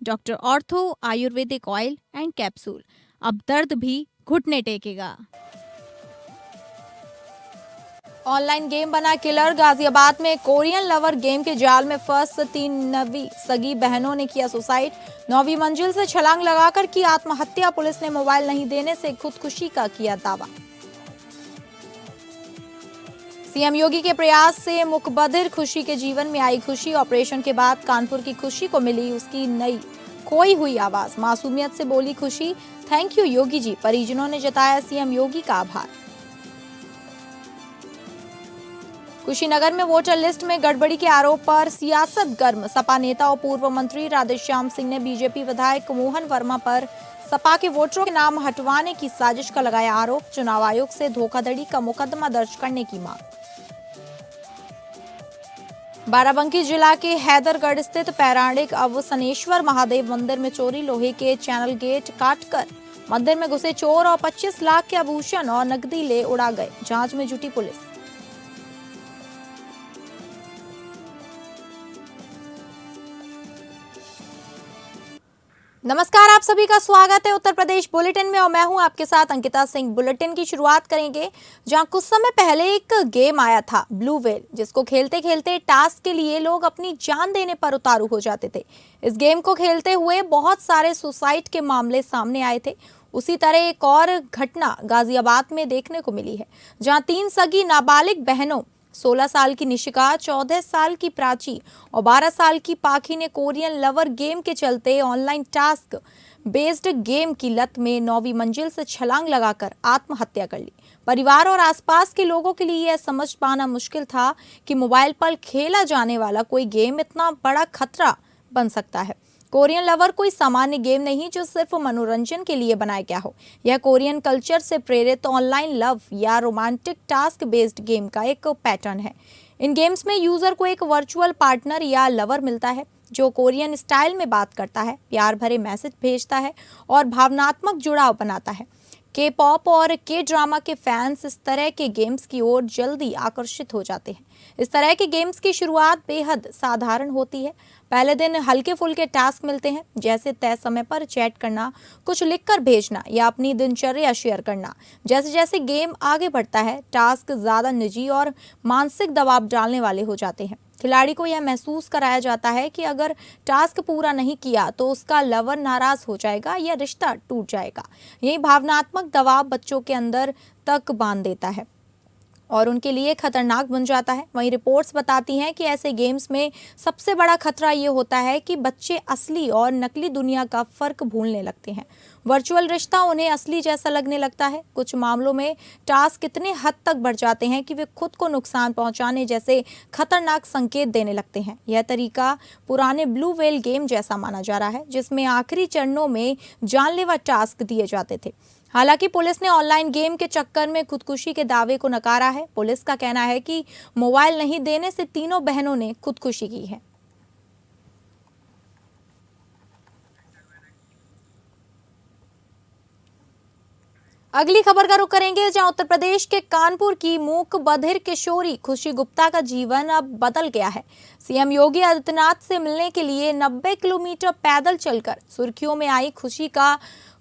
Doctor ortho Ayurvedic oil and capsule. अब दर्द भी घुटने टेकेगा। ऑनलाइन गेम बना किलर। गाजियाबाद में कोरियन लवर गेम के जाल में फंस 3 नवी सगी बहनों ने किया सुसाइड। 9वीं मंजिल से छलांग लगाकर की आत्महत्या। पुलिस ने मोबाइल नहीं देने से खुदकुशी का किया दावा। सीएम योगी के प्रयास से मुकबधिर खुशी के जीवन में आई खुशी। ऑपरेशन के बाद कानपुर की खुशी को मिली उसकी नई खोई हुई आवाज। मासूमियत से बोली खुशी, थैंक यू योगी जी। परिजनों ने जताया सीएम योगी का आभार। कुशीनगर में वोटर लिस्ट में गड़बड़ी के आरोप पर सियासत गर्म। सपा नेता और पूर्व मंत्री राधेश्याम सिंह ने बीजेपी विधायक मोहन वर्मा पर सपा के वोटरों के नाम हटवाने की साजिश का लगाया आरोप। चुनाव आयोग से धोखाधड़ी का मुकदमा दर्ज करने की मांग। बाराबंकी जिला के हैदरगढ़ स्थित पौराणिक अवसनेश्वर महादेव मंदिर में चोरी। लोहे के चैनल गेट काटकर मंदिर में घुसे चोर और 25 लाख के आभूषण और नकदी ले उड़ा गए। जांच में जुटी पुलिस। नमस्कार, आप सभी का स्वागत है उत्तर प्रदेश बुलेटिन में और मैं हूं आपके साथ अंकिता सिंह। बुलेटिन की शुरुआत करेंगे जहां कुछ समय पहले एक गेम आया था ब्लू व्हेल, जिसको खेलते खेलते टास्क के लिए लोग अपनी जान देने पर उतारू हो जाते थे। इस गेम को खेलते हुए बहुत सारे सुसाइड के मामले सामने आए थे। उसी तरह एक और घटना गाजियाबाद में देखने को मिली है, जहाँ 3 सगी नाबालिग बहनों 16 साल की निशिका, 14 साल की प्राची और 12 साल की पाखी ने कोरियन लवर गेम के चलते ऑनलाइन टास्क बेस्ड गेम की लत में 9वीं मंजिल से छलांग लगाकर आत्महत्या कर ली। परिवार और आसपास के लोगों के लिए यह समझ पाना मुश्किल था कि मोबाइल पर खेला जाने वाला कोई गेम इतना बड़ा खतरा बन सकता है। कोरियन लवर कोई सामान्य गेम नहीं जो सिर्फ मनोरंजन के लिए बनाया गया हो। यह कोरियन कल्चर से प्रेरित ऑनलाइन लव या रोमांटिक टास्क बेस्ड गेम का एक पैटर्न है। इन गेम्स में यूजर को एक वर्चुअल पार्टनर या लवर मिलता है जो कोरियन स्टाइल में बात करता है, प्यार भरे मैसेज भेजता है और भावनात्मक जुड़ाव बनाता है। के पॉप और के ड्रामा के फैंस इस तरह के गेम्स की ओर जल्दी आकर्षित हो जाते हैं। इस तरह के गेम्स की शुरुआत बेहद साधारण होती है। पहले दिन हल्के फुल्के टास्क मिलते हैं, जैसे तय समय पर चैट करना, कुछ लिखकर भेजना या अपनी दिनचर्या शेयर करना। जैसे जैसे गेम आगे बढ़ता है, टास्क ज्यादा निजी और मानसिक दबाव डालने वाले हो जाते हैं। खिलाड़ी को यह महसूस कराया जाता है कि अगर टास्क पूरा नहीं किया तो उसका लवर नाराज हो जाएगा या रिश्ता टूट जाएगा। यही भावनात्मक दबाव बच्चों के अंदर तक बांध देता है और उनके लिए खतरनाक बन जाता है। वहीं रिपोर्ट्स बताती हैं कि ऐसे गेम्स में सबसे बड़ा खतरा ये होता है कि बच्चे असली और नकली दुनिया का फर्क भूलने लगते हैं। वर्चुअल रिश्ता उन्हें असली जैसा लगने लगता है। कुछ मामलों में टास्क इतने हद तक बढ़ जाते हैं कि वे खुद को नुकसान पहुंचाने जैसे खतरनाक संकेत देने लगते हैं। यह तरीका पुराने ब्लू व्हेल गेम जैसा माना जा रहा है, जिसमें आखिरी चरणों में जानलेवा टास्क दिए जाते थे। हालांकि पुलिस ने ऑनलाइन गेम के चक्कर में खुदकुशी के दावे को नकारा है। पुलिस का कहना है कि मोबाइल नहीं देने से तीनों बहनों ने खुदकुशी की है। अगली खबर का रुख करेंगे, जहां उत्तर प्रदेश के कानपुर की मूक बधिर किशोरी खुशी गुप्ता का जीवन अब बदल गया है। सीएम योगी आदित्यनाथ से मिलने के लिए 90 किलोमीटर पैदल चलकर सुर्खियों में आई खुशी का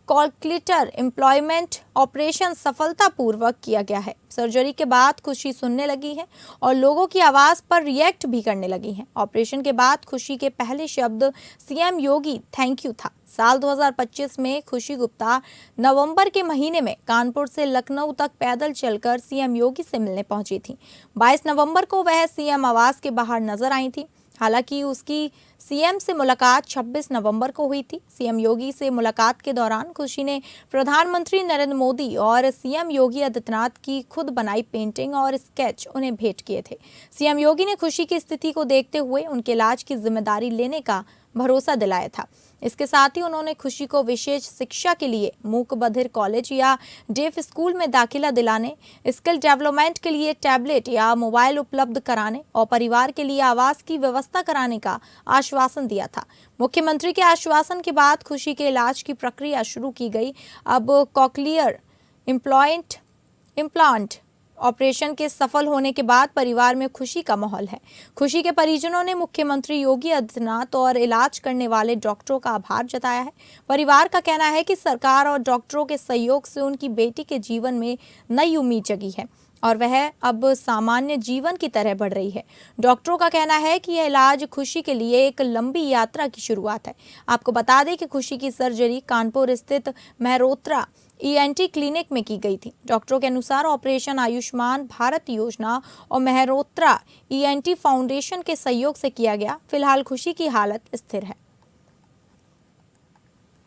कॉलक्लिटर एम्प्लॉयमेंट ऑपरेशन सफलतापूर्वक किया गया है। सर्जरी के बाद खुशी सुनने लगी है और लोगों की आवाज पर रिएक्ट भी करने लगी है। ऑपरेशन के बाद खुशी के पहले शब्द सीएम योगी थैंक यू था। साल 2025 में खुशी गुप्ता नवंबर के महीने में कानपुर से लखनऊ तक पैदल चलकर सीएम योगी से मिलने पहुंची थी। 22 नवंबर को वह सीएम आवास के बाहर नजर आई थी। हालांकि उसकी सीएम से मुलाकात 26 नवंबर को हुई थी। सीएम योगी से मुलाकात के दौरान खुशी ने प्रधानमंत्री नरेंद्र मोदी और सीएम योगी आदित्यनाथ की खुद बनाई पेंटिंग और स्केच उन्हें भेंट किए थे। सीएम योगी ने खुशी की स्थिति को देखते हुए उनके इलाज की जिम्मेदारी लेने का भरोसा दिलाया था। इसके साथ ही उन्होंने खुशी को विशेष शिक्षा के लिए मूक बधिर कॉलेज या डेफ स्कूल में दाखिला दिलाने, स्किल डेवलपमेंट के लिए टैबलेट या मोबाइल उपलब्ध कराने और परिवार के लिए आवास की व्यवस्था कराने का आश्वासन दिया था। मुख्यमंत्री के आश्वासन के बाद खुशी के इलाज की प्रक्रिया शुरू की गई। अब कॉकलियर इम्प्लांट ऑपरेशन के सफल होने के बाद परिवार में खुशी का माहौल है। खुशी के परिजनों ने मुख्यमंत्री योगी आदित्यनाथ और इलाज करने वाले डॉक्टरों का आभार जताया है। परिवार का कहना है कि सरकार और डॉक्टरों के सहयोग से उनकी बेटी के जीवन में नई उम्मीद जगी है और वह अब सामान्य जीवन की तरह बढ़ रही है। डॉक्टरों का कहना है कि यह इलाज खुशी के लिए एक लंबी यात्रा की शुरुआत है। आपको बता दें कि खुशी की सर्जरी कानपुर स्थित मेहरोत्रा ईएनटी क्लिनिक में की गई थी। डॉक्टरों के अनुसार ऑपरेशन आयुष्मान भारत योजना और मेहरोत्रा ईएनटी फाउंडेशन के सहयोग से किया गया। फिलहाल खुशी की हालत स्थिर है।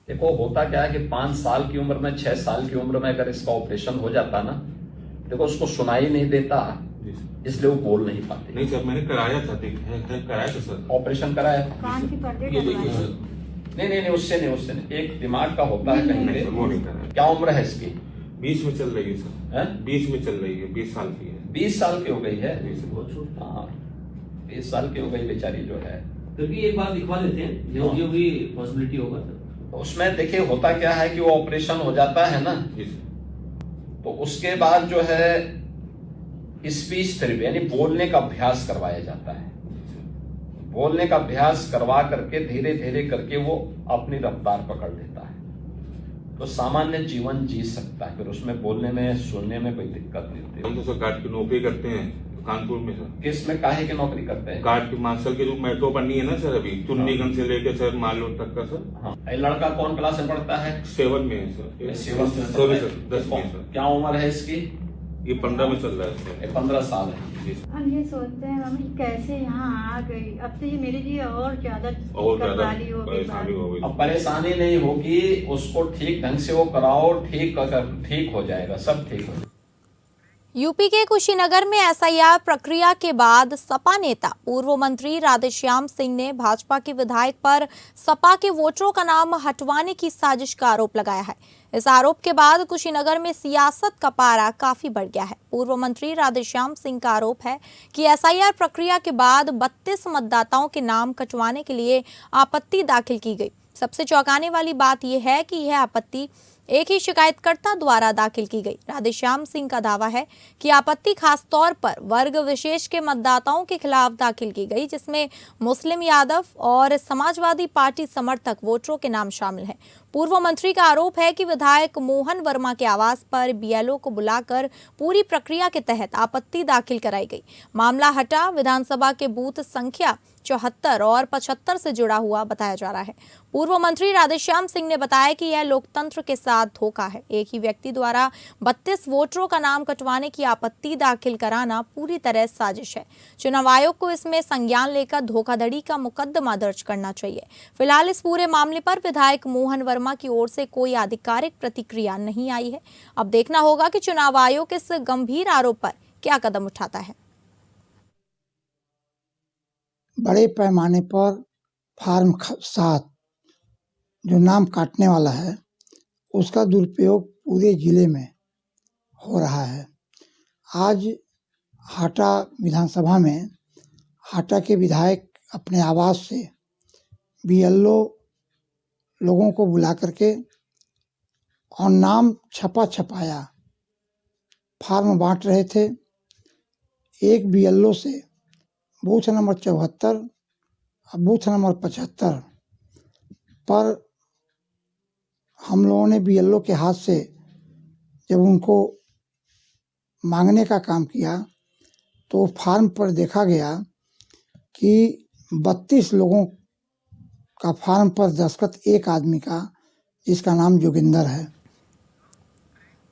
देखो होता क्या है कि 5 साल की उम्र में 6 साल की उम्र में अगर इसका ऑपरेशन हो जाता ना, देखो उसको सुनाई नहीं देता, इसलिए वो बोल नहीं पाते। नहीं सर, मैंने कराया था, कराया था सर, ऑपरेशन कराया। कान की पर्दे ये देखिए डलवाए। सर। नहीं, उससे नहीं, एक दिमाग का होता है कहीं नहीं सर, वो नहीं पे। कराया। क्या उम्र है इसकी? 20 में चल रही है सर। हैं? 20 में चल रही है, 20 साल की है। 20 साल की हो गई है। जी सर, बहुत छोटी। हाँ, 20 साल की हो गई बेचारी जो है। फिर भी एक बार दिखवा देते हैं, जो भी पॉसिबिलिटी होगा सर। तो उसमें देखिए होता क्या है कि वो ऑपरेशन हो जाता है ना, जी सर। तो उसके बाद जो है स्पीच थेरेपी यानी बोलने का अभ्यास करवाया जाता है। बोलने का अभ्यास करवा करके धीरे धीरे करके वो अपनी रफ्तार पकड़ लेता है, तो सामान्य जीवन जी सकता है। फिर उसमें बोलने में सुनने में कोई दिक्कत नहीं होती। हम तो सर गार्ड की नौकरी करते हैं कानपुर में सर। किस में काहे की नौकरी करते हैं? गार्ड की मार्शल के जो मेट्रो बननी है ना सर, अभी चुन्नीगंज से लेके सर मालूर तक का सर। हाँ, ये लड़का कौन क्लास में पढ़ता है? 7 में है सर। सेवन में सॉरी पढ़ता सर, है। 10 में सर। क्या उम्र है इसकी? ये 15 में चल रहा है सर। ये 15 साल है। जी सर। हम ये सोचते हैं मम्मी कैसे यहाँ आ गई। अब तो ये मेरे लिए और ज्यादा और ज्यादा करवाली हो गई परेशानी हो गई। अब परेशानी नहीं होगी, उसको ठीक ढंग से वो कराओ, ठीक हो जाएगा, सब ठीक हो जाएगा। यूपी के कुशीनगर में एसआईआर प्रक्रिया के बाद सपा नेता पूर्व मंत्री राधेश्याम सिंह ने भाजपा के विधायक पर सपा के वोटरों का नाम हटवाने की साजिश का आरोप लगाया है। इस आरोप के बाद कुशीनगर में सियासत का पारा काफी बढ़ गया है। पूर्व मंत्री राधेश्याम सिंह का आरोप है कि एसआईआर प्रक्रिया के बाद 32 मतदाताओं के नाम कटवाने के लिए आपत्ति दाखिल की गई। सबसे चौंकाने वाली बात यह है कि यह आपत्ति एक ही शिकायतकर्ता द्वारा दाखिल की गई। राधेश्याम सिंह का दावा है कि आपत्ति खास तौर पर वर्ग विशेष के मतदाताओं के खिलाफ दाखिल की गई, जिसमें मुस्लिम यादव और समाजवादी पार्टी समर्थक वोटरों के नाम शामिल हैं। पूर्व मंत्री का आरोप है कि विधायक मोहन वर्मा के आवास पर बीएलओ को बुलाकर पूरी प्रक्रिया के तहत आपत्ति दाखिल कराई गई। मामला हटा विधानसभा के बूथ संख्या 74 और 75 से जुड़ा हुआ बताया जा रहा है। पूर्व मंत्री राधेश्याम सिंह ने बताया कि यह लोकतंत्र के साथ धोखा है। एक ही व्यक्ति द्वारा 32 वोटरों का नाम कटवाने की आपत्ति दाखिल कराना पूरी तरह साजिश है। चुनाव आयोग को इसमें संज्ञान लेकर धोखाधड़ी का मुकदमा दर्ज करना चाहिए। फिलहाल इस पूरे मामले पर विधायक मोहन वर्मा की ओर से कोई आधिकारिक प्रतिक्रिया नहीं आई है। अब देखना होगा कि चुनाव आयोग इस गंभीर आरोप पर क्या कदम उठाता है। बड़े पैमाने पर फार्म 7 जो नाम काटने वाला है उसका दुरुपयोग पूरे जिले में हो रहा है। आज हाटा विधानसभा में हाटा के विधायक अपने आवास से बीएलओ लोगों को बुला करके और नाम छपाया फार्म बांट रहे थे। एक बीएलओ से बूथ नंबर 74 और बूथ नंबर 75 पर हम लोगों ने बीएलओ के हाथ से जब उनको मांगने का काम किया तो फार्म पर देखा गया कि 32 लोगों का फार्म पर दस्तखत एक आदमी का, जिसका नाम जोगिंदर है।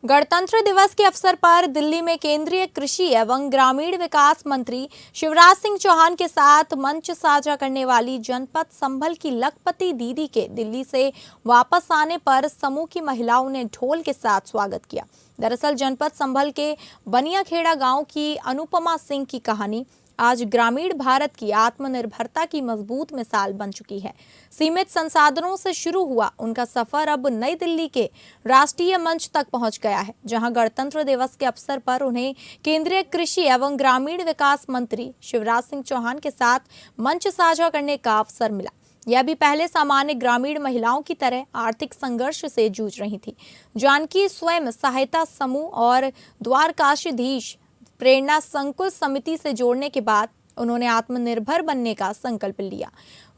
गणतंत्र दिवस के अवसर पर दिल्ली में केंद्रीय कृषि एवं ग्रामीण विकास मंत्री शिवराज सिंह चौहान के साथ मंच साझा करने वाली जनपद संभल की लखपति दीदी के दिल्ली से वापस आने पर समूह की महिलाओं ने ढोल के साथ स्वागत किया। दरअसल जनपद संभल के बनियाखेड़ा गांव की अनुपमा सिंह की कहानी आज ग्रामीण भारत की आत्मनिर्भरता की मजबूत मिसाल बन चुकी है। सीमित संसाधनों से शुरू हुआ उनका सफर अब नई दिल्ली के राष्ट्रीय मंच तक पहुंच गया है, जहां गणतंत्र दिवस के अवसर पर उन्हें केंद्रीय कृषि एवं ग्रामीण विकास मंत्री शिवराज सिंह चौहान के साथ मंच साझा करने का अवसर मिला। यह भी पहले सामान्य ग्रामीण महिलाओं की तरह आर्थिक संघर्ष से जूझ रही थी। जानकी स्वयं सहायता समूह और द्वारकाधीश प्रेरणा संकुल समिति से जोड़ने के बाद उन्होंने आत्मनिर्भर बनने का संकल्प लिया।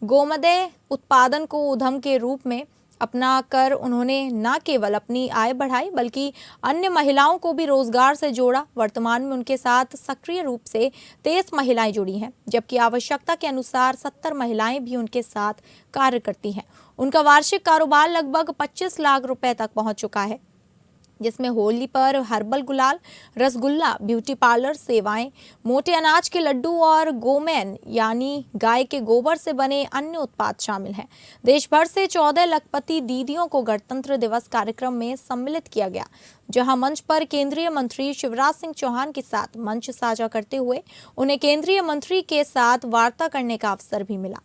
गोमय उत्पादन को उद्यम के रूप में अपना कर उन्होंने न केवल अपनी आय बढ़ाई बल्कि अन्य महिलाओं को भी रोजगार से जोड़ा। वर्तमान में उनके साथ सक्रिय रूप से 23 महिलाएं जुड़ी हैं, जबकि आवश्यकता के अनुसार 70 महिलाएं भी उनके साथ कार्य करती हैं। उनका वार्षिक कारोबार लगभग 25 लाख रुपए तक पहुंच चुका है, जिसमें होली पर हर्बल गुलाल, रसगुल्ला, ब्यूटी पार्लर सेवाएं, मोटे अनाज के लड्डू और गोमेन यानी गाय के गोबर से बने अन्य उत्पाद शामिल हैं। देश भर से 14 लखपति दीदियों को गणतंत्र दिवस कार्यक्रम में सम्मिलित किया गया, जहां मंच पर केंद्रीय मंत्री शिवराज सिंह चौहान के साथ मंच साझा करते हुए उन्हें केंद्रीय मंत्री के साथ वार्ता करने का अवसर भी मिला।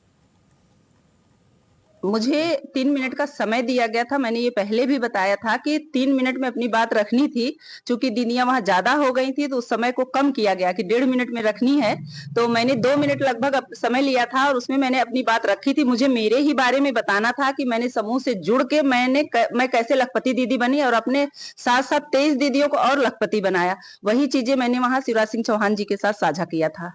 मुझे 3 मिनट का समय दिया गया था। मैंने ये पहले भी बताया था कि 3 मिनट में अपनी बात रखनी थी। चूंकि दीदियां वहां ज्यादा हो गई थी तो उस समय को कम किया गया कि 1.5 मिनट में रखनी है, तो मैंने 2 मिनट लगभग समय लिया था और उसमें मैंने अपनी बात रखी थी। मुझे मेरे ही बारे में बताना था कि मैंने समूह से जुड़ के मैं कैसे लखपति दीदी बनी और अपने साथ साथ 23 दीदियों को और लखपति बनाया। वही चीजें मैंने वहां शिवराज सिंह चौहान जी के साथ साझा किया था।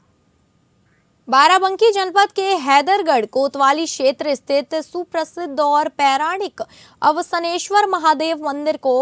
बाराबंकी जनपद के हैदरगढ़ कोतवाली क्षेत्र स्थित सुप्रसिद्ध और पौराणिक अवसनेश्वर महादेव मंदिर को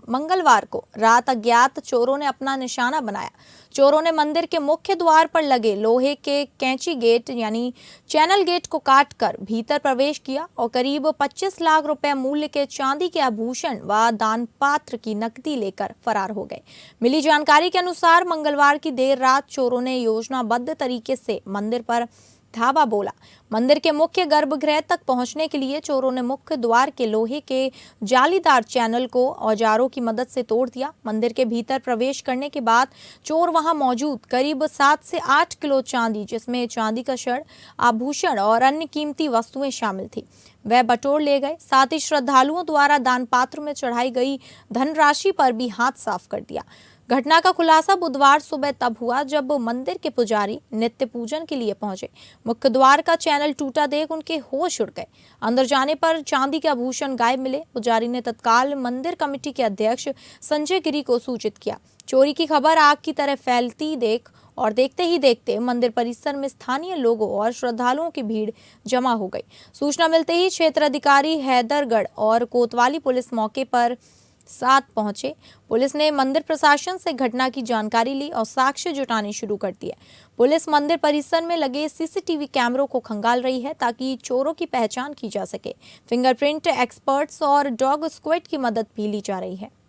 मंगलवार को रात अज्ञात चोरों ने अपना निशाना बनाया। चोरों ने मंदिर के मुख्य द्वार पर लगे लोहे के कैंची गेट यानी चैनल गेट को काटकर भीतर प्रवेश किया और करीब 25 लाख रुपए मूल्य के चांदी के आभूषण व दान पात्र की नकदी लेकर फरार हो गए। मिली जानकारी के अनुसार मंगलवार की देर रात चोरों ने योजनाबद्ध तरीके से मंदिर पर धावा बोला। मंदिर के मुख्य गर्भगृह तक पहुंचने के लिए चोरों ने मुख्य द्वार के लोहे के जालीदार चैनल को औजारों की मदद से तोड़ दिया। मंदिर के भीतर प्रवेश करने के बाद चोर वहां मौजूद करीब 7 से 8 किलो चांदी, जिसमें चांदी का छड़, आभूषण और अन्य कीमती वस्तुएं शामिल थी, वह बटोर ले गए। साथ ही श्रद्धालुओं द्वारा दान पात्र में चढ़ाई गई धनराशि पर भी हाथ साफ कर दिया। घटना का खुलासा बुधवार सुबह तब हुआ जब मंदिर के पुजारी नित्य पूजन के लिए पहुंचे। मुख्य द्वार का चैनल टूटा देख उनके होश उड़ गए। अंदर जाने पर चांदी के आभूषण गायब मिले। पुजारी ने तत्काल मंदिर कमेटी के अध्यक्ष संजय गिरी को सूचित किया। चोरी की खबर आग की तरह फैलती देख और देखते ही देखते मंदिर परिसर में स्थानीय लोगों और श्रद्धालुओं की भीड़ जमा हो गई। सूचना मिलते ही क्षेत्राधिकारी हैदरगढ़ और कोतवाली पुलिस मौके पर साथ पहुंचे। पुलिस ने मंदिर प्रशासन से घटना की जानकारी ली और साक्ष्य जुटाने शुरू कर दिए। पुलिस मंदिर परिसर में लगे सीसीटीवी कैमरों को खंगाल रही है ताकि चोरों की पहचान की जा सके। फिंगरप्रिंट एक्सपर्ट्स और डॉग स्क्वाड की मदद भी ली जा रही है।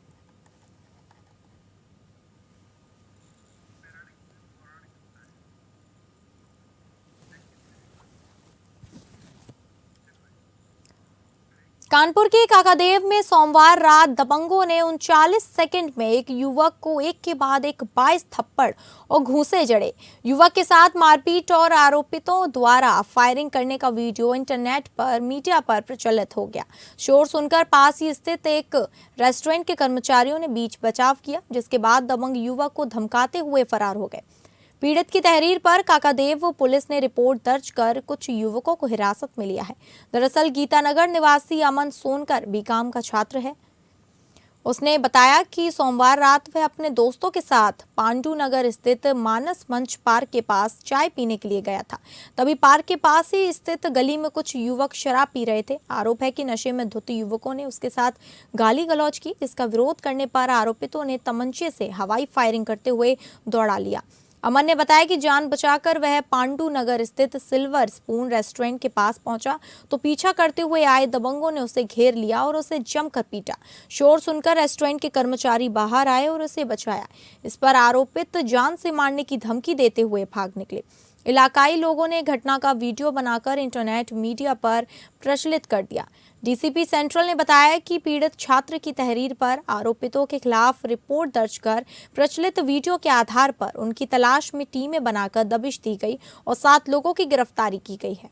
कानपुर के काकादेव में सोमवार रात दबंगों ने 39 सेकंड में एक युवक को एक के बाद एक 22 थप्पड़ और घूंसे जड़े। युवक के साथ मारपीट और आरोपितों द्वारा फायरिंग करने का वीडियो इंटरनेट पर मीडिया पर प्रचलित हो गया। शोर सुनकर पास ही स्थित एक रेस्टोरेंट के कर्मचारियों ने बीच बचाव किया, जिसके बाद दबंग युवक को धमकाते हुए फरार हो गए। पीड़ित की तहरीर पर काकादेव पुलिस ने रिपोर्ट दर्ज कर कुछ युवकों को हिरासत में लिया है। दरअसल गीतानगर निवासी अमन सोनकर बीकॉम का छात्र है। उसने बताया कि सोमवार रात वह अपने दोस्तों के साथ पांडु नगर स्थित मानस मंच पार्क के पास चाय पीने के लिए गया था। तभी पार्क के पास ही स्थित गली में कुछ युवक शराब पी रहे थे। आरोप है कि नशे में धुत युवकों ने उसके साथ गाली गलौज की, जिसका विरोध करने पर आरोपितों ने तमंचे से हवाई फायरिंग करते हुए दौड़ा लिया। अमन ने बताया कि जान बचाकर वह पांडु नगर स्थित सिल्वर स्पून रेस्टोरेंट के पास पहुंचा तो पीछा करते हुए आए दबंगों ने उसे घेर लिया और उसे जमकर पीटा। शोर सुनकर रेस्टोरेंट के कर्मचारी बाहर आए और उसे बचाया। इस पर आरोपित जान से मारने की धमकी देते हुए भाग निकले। इलाकाई लोगों ने घटना का वीडियो बनाकर इंटरनेट मीडिया पर प्रचलित कर दिया। डीसीपी सेंट्रल ने बताया कि पीड़ित छात्र की तहरीर पर आरोपितों के खिलाफ रिपोर्ट दर्ज कर प्रचलित वीडियो के आधार पर उनकी तलाश में टीमें बनाकर दबिश दी गई और 7 लोगों की गिरफ्तारी की गई है।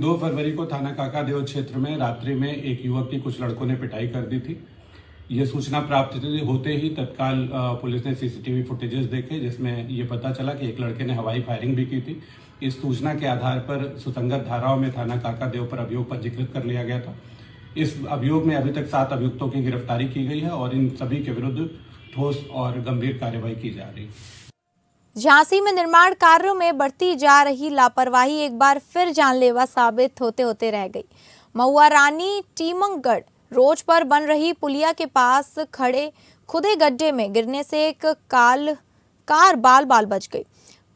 2 फरवरी को थाना काकादेव क्षेत्र में रात्रि में एक युवक की कुछ लड़कों ने पिटाई कर दी थी। ये सूचना प्राप्त होते ही तत्काल पुलिस ने सीसीटीवी फुटेजेस देखे, जिसमें ये पता चला कि एक लड़के ने हवाई फायरिंग भी की थी। इस सूचना के आधार पर सुसंगत धाराओं में थाना काकादेव पर अभियोग पंजीकृत कर लिया गया था। इस अभियोग में अभी तक 7 अभियुक्तों की गिरफ्तारी की गई है और इन सभी के विरुद्ध ठोस और गंभीर कार्रवाई की जा रही है। झांसी में निर्माण कार्यों में बढ़ती जा रही लापरवाही एक बार फिर जानलेवा साबित होते होते रह गई। महुआ रानी टीमंगगढ़ रोड पर बन रही पुलिया के पास खड़े खुदे गड्ढे में गिरने से एक कार बाल बाल बच गई।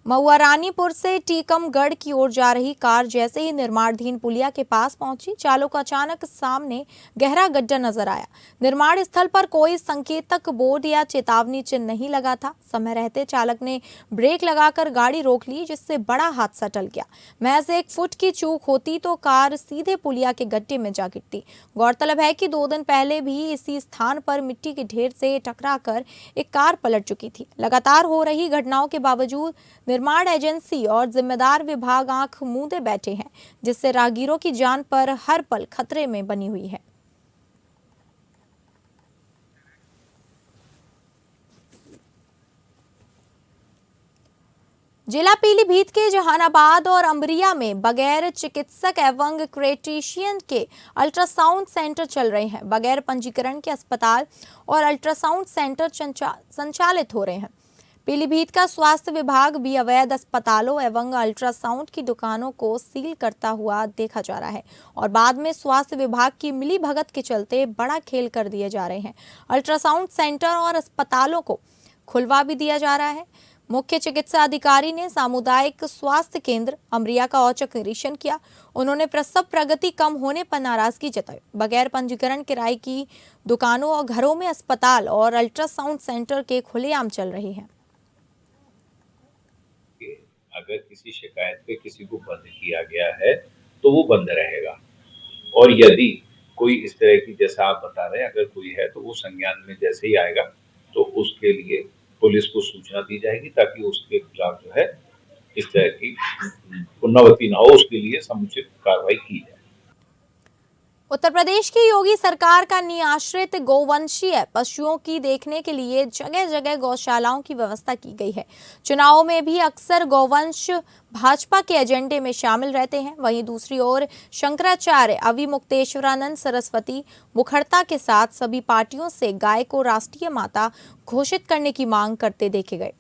महुआ रानीपुर से टीकमगढ़ की ओर जा रही कार जैसे ही निर्माणाधीन पुलिया के पास पहुंची, चालक को अचानक सामने गहरा गड्ढा नजर आया। निर्माण स्थल पर कोई संकेतक बोर्ड या चेतावनी चिन्ह नहीं लगा था। समय रहते चालक ने ब्रेक लगाकर गाड़ी रोक ली, जिससे बड़ा हादसा टल गया। महज 1 फुट की चूक होती तो कार सीधे पुलिया के गड्ढे में जा गिरती। गौरतलब है कि 2 दिन पहले भी इसी स्थान पर मिट्टी के ढेर से टकराकर एक कार पलट चुकी थी। लगातार हो रही घटनाओं के बावजूद निर्माण एजेंसी और जिम्मेदार विभाग आंख मूंदे बैठे हैं, जिससे राहगीरों की जान पर हर पल खतरे में बनी हुई है। जिला पीलीभीत के जहानाबाद और अम्बरिया में बगैर चिकित्सक एवं क्रेटिशियन के अल्ट्रासाउंड सेंटर चल रहे हैं। बगैर पंजीकरण के अस्पताल और अल्ट्रासाउंड सेंटर संचालित हो रहे हैं। पीलीभीत का स्वास्थ्य विभाग भी अवैध अस्पतालों एवं अल्ट्रासाउंड की दुकानों को सील करता हुआ देखा जा रहा है और बाद में स्वास्थ्य विभाग की मिली भगत के चलते बड़ा खेल कर दिए जा रहे हैं। अल्ट्रासाउंड सेंटर और अस्पतालों को खुलवा भी दिया जा रहा है। मुख्य चिकित्सा अधिकारी ने सामुदायिक स्वास्थ्य केंद्र अम्बरिया का औचक निरीक्षण किया। उन्होंने प्रसव प्रगति कम होने पर नाराजगी जताई। बगैर पंजीकरण किराए की दुकानों और घरों में अस्पताल और अल्ट्रासाउंड सेंटर के खुलेआम चल रहे हैं। अगर किसी शिकायत पे किसी को बंद किया गया है तो वो बंद रहेगा, और यदि कोई इस तरह की, जैसा आप बता रहे हैं, अगर कोई है तो वो संज्ञान में जैसे ही आएगा तो उसके लिए पुलिस को सूचना दी जाएगी, ताकि उसके खिलाफ जो है इस तरह की पुनरावृत्ति ना हो, उसके लिए समुचित कार्रवाई की जाए। उत्तर प्रदेश की योगी सरकार का निराश्रित गौवंशीय पशुओं की देखने के लिए जगह जगह गौशालाओं की व्यवस्था की गई है। चुनावों में भी अक्सर गौवंश भाजपा के एजेंडे में शामिल रहते हैं। वहीं दूसरी ओर शंकराचार्य अविमुक्तेश्वरानंद सरस्वती मुखर्ता के साथ सभी पार्टियों से गाय को राष्ट्रीय माता घोषित करने की मांग करते देखे गए।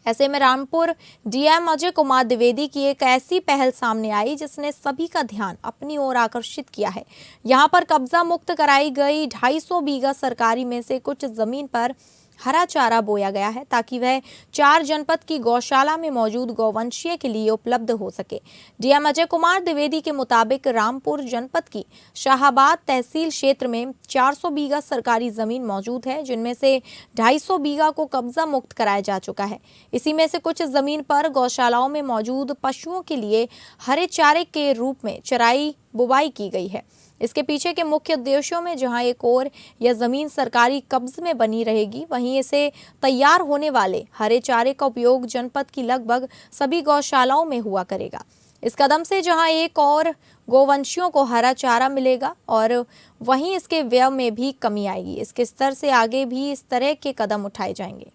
ऐसे में रामपुर डीएम अजय कुमार द्विवेदी की एक ऐसी पहल सामने आई जिसने सभी का ध्यान अपनी ओर आकर्षित किया है। यहां पर कब्जा मुक्त कराई गई 250 बीघा सरकारी में से कुछ जमीन पर हरा चारा बोया गया है, ताकि वह 4 जनपद की गौशाला में मौजूद गौवंशीय के लिए उपलब्ध हो सके। डीएम अजय कुमार द्विवेदी के मुताबिक रामपुर जनपद की शाहाबाद तहसील क्षेत्र में 400 बीघा सरकारी जमीन मौजूद है, जिनमें से 250 बीघा को कब्जा मुक्त कराया जा चुका है। इसी में से कुछ जमीन पर गौशालाओं में मौजूद पशुओं के लिए हरे चारे के रूप में चराई बुवाई की गई है। इसके पीछे के मुख्य उद्देश्यों में जहां एक ओर यह जमीन सरकारी कब्ज में बनी रहेगी, वहीं इसे तैयार होने वाले हरे चारे का उपयोग जनपद की लगभग सभी गौशालाओं में हुआ करेगा। इस कदम से जहां एक और गौवंशियों को हरा चारा मिलेगा और वहीं इसके व्यय में भी कमी आएगी। इसके स्तर से आगे भी इस तरह के कदम उठाए जाएंगे।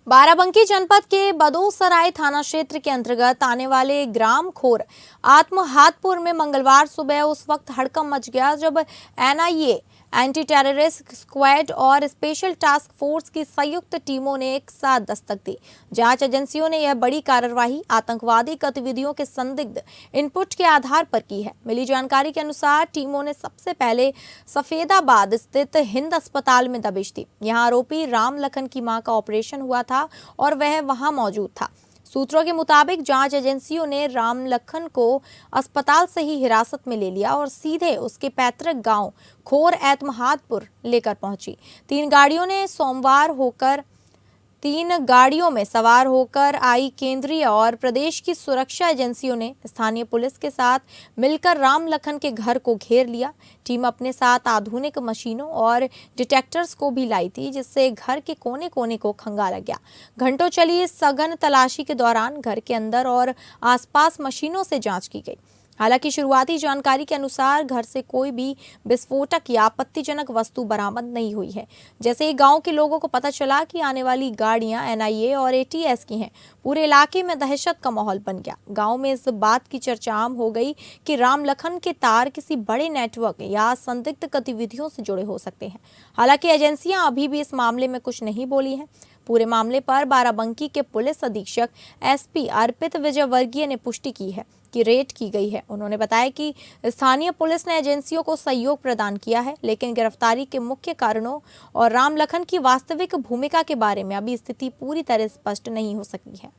बाराबंकी जनपद के बदोसराय थाना क्षेत्र के अंतर्गत आने वाले ग्राम खोर आत्महातपुर में मंगलवार सुबह उस वक्त हड़कंप मच गया जब एनआईए, एंटी टेररिस्ट स्क्वाड और स्पेशल टास्क फोर्स की संयुक्त टीमों ने एक साथ दस्तक दी। जांच एजेंसियों ने यह बड़ी कार्रवाई आतंकवादी गतिविधियों के संदिग्ध इनपुट के आधार पर की है। मिली जानकारी के अनुसार टीमों ने सबसे पहले सफेदाबाद स्थित हिंद अस्पताल में दबिश दी। यहां आरोपी राम लखन की मां का ऑपरेशन हुआ था और वह वहां मौजूद था। सूत्रों के मुताबिक जांच एजेंसियों ने राम लखन को अस्पताल से ही हिरासत में ले लिया और सीधे उसके पैतृक गांव खोर आत्महातपुर लेकर पहुंची। 3 गाड़ियों में सवार होकर आई केंद्रीय और प्रदेश की सुरक्षा एजेंसियों ने स्थानीय पुलिस के साथ मिलकर राम लखन के घर को घेर लिया। टीम अपने साथ आधुनिक मशीनों और डिटेक्टर्स को भी लाई थी, जिससे घर के कोने कोने को खंगाला गया। घंटों चली इस सघन तलाशी के दौरान घर के अंदर और आसपास मशीनों से जांच की गई। हालांकि शुरुआती जानकारी के अनुसार घर से कोई भी विस्फोटक या आपत्तिजनक वस्तु बरामद नहीं हुई है। जैसे ही गांव के लोगों को पता चला कि आने वाली गाड़ियां एनआईए और एटीएस की हैं, पूरे इलाके में दहशत का माहौल बन गया। गांव में इस बात की चर्चा आम हो गई कि राम लखन के तार किसी बड़े नेटवर्क या संदिग्ध गतिविधियों से जुड़े हो सकते हैं। हालांकि एजेंसियां अभी भी इस मामले में कुछ नहीं बोली हैं। पूरे मामले पर बाराबंकी के पुलिस अधीक्षक एसपी अर्पित विजयवर्गीय ने पुष्टि की है कि रेड की गई है। उन्होंने बताया कि स्थानीय पुलिस ने एजेंसियों को सहयोग प्रदान किया है, लेकिन गिरफ्तारी के मुख्य कारणों और राम लखन की वास्तविक भूमिका के बारे में अभी स्थिति पूरी तरह स्पष्ट नहीं हो सकी है।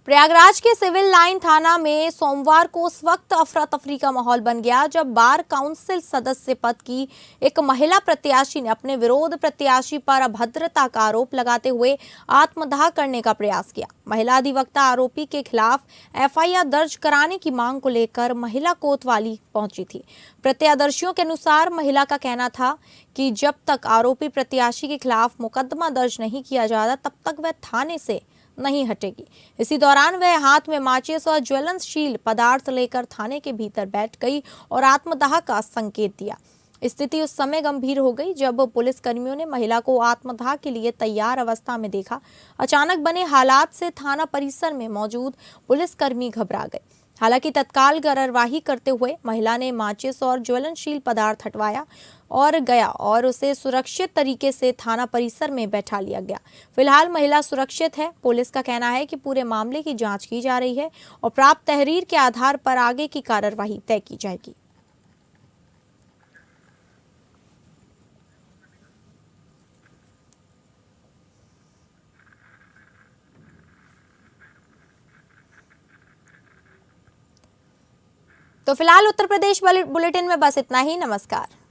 प्रयागराज के सिविल लाइन थाना में सोमवार को उस वक्त अफरा तफरी का माहौल बन गया जब बार काउंसिल सदस्य पद की एक महिला प्रत्याशी ने अपने विरोध प्रत्याशी पर अभद्रता का आरोप लगाते हुए आत्मदाह करने का प्रयास किया। महिला अधिवक्ता आरोपी के खिलाफ एफआईआर दर्ज कराने की मांग को लेकर महिला कोतवाली पहुंची थी। प्रत्यादर्शियों के अनुसार महिला का कहना था कि जब तक आरोपी प्रत्याशी के खिलाफ मुकदमा दर्ज नहीं किया जाता तब तक वह थाने से नहीं हटेगी। इसी दौरान वह हाथ में माचिस और ज्वलनशील पदार्थ लेकर थाने के भीतर बैठ गई और आत्मदाह का संकेत दिया। स्थिति उस समय गंभीर हो गई जब पुलिस कर्मियों ने महिला को आत्मदाह के लिए तैयार अवस्था में देखा। अचानक बने हालात से थाना परिसर में मौजूद पुलिसकर्मी घबरा गए। हालांकि तत्काल कार्यवाही करते हुए महिला ने माचिस और ज्वलनशील पदार्थ हटवाया और गया और उसे सुरक्षित तरीके से थाना परिसर में बैठा लिया गया। फिलहाल महिला सुरक्षित है। पुलिस का कहना है कि पूरे मामले की जांच की जा रही है और प्राप्त तहरीर के आधार पर आगे की कार्यवाही तय की जाएगी। तो फिलहाल उत्तर प्रदेश बुलेटिन में बस इतना ही। नमस्कार।